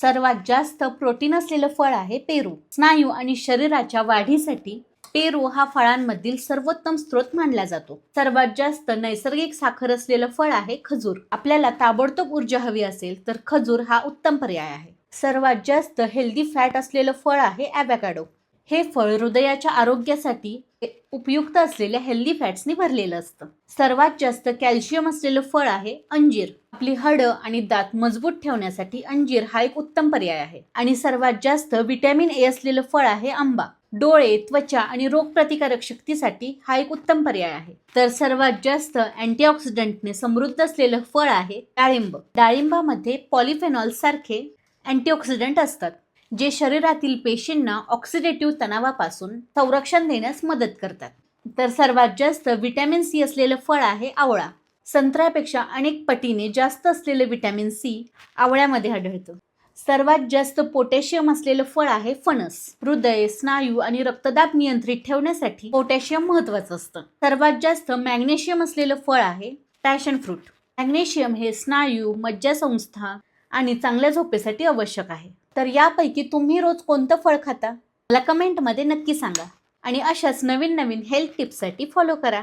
सर्वात जास्त प्रोटीन असलेलं फळ आहे पेरू. स्नायू आणि शरीराच्या वाढीसाठी पेरू हा फळांमधील सर्वोत्तम स्रोत मानला जातो. सर्वात जास्त नैसर्गिक साखर असलेलं फळ आहे खजूर. आपल्याला ताबडतोब ऊर्जा हवी असेल तर खजूर हा उत्तम पर्याय आहे. सर्वात जास्त हेल्दी फॅट असलेलं फळ आहे ॲव्होकॅडो. हे फळ हृदयाच्या आरोग्यासाठी उपयुक्त असलेल्या हेल्दी फॅट्सनी भरलेलं असतं. सर्वात जास्त कॅल्शियम असलेलं फळ आहे अंजीर. आपली हाडं आणि दात मजबूत ठेवण्यासाठी अंजीर हा एक उत्तम पर्याय आहे. आणि सर्वात जास्त व्हिटॅमिन ए असलेलं फळ आहे आंबा. डोळे, त्वचा आणि रोगप्रतिकारक शक्तीसाठी हा एक उत्तम पर्याय आहे. तर सर्वात जास्त अँटीऑक्सिडंटने समृद्ध असलेलं फळ आहे डाळिंब. डाळिंबामध्ये पॉलिफेनॉल सारखे अँटीऑक्सिडंट असतात, जे शरीरातील पेशींना ऑक्सिडेटिव्ह तणावापासून संरक्षण देण्यास मदत करतात. तर सर्वात जास्त व्हिटॅमिन सी असलेलं फळ आहे आवळा. संत्र्यापेक्षा अनेक पटीने जास्त असलेले व्हिटॅमिन सी आवळ्यामध्ये आढळतं. सर्वात जास्त पोटॅशियम असलेलं फळ आहे फणस. हृदय, स्नायू आणि रक्तदाब नियंत्रित ठेवण्यासाठी पोटॅशियम महत्त्वाचं असतं. सर्वात जास्त मॅग्नेशियम असलेलं फळ आहे पॅशन फ्रूट. मॅग्नेशियम हे स्नायू, मज्जासंस्था आणि चांगल्या झोपेसाठी आवश्यक आहे. तर यापैकी तुम्ही रोज कोणतं फळ खाता? मला कमेंटमध्ये नक्की सांगा आणि अशाच नवीन नवीन हेल्थ टिप्ससाठी फॉलो करा.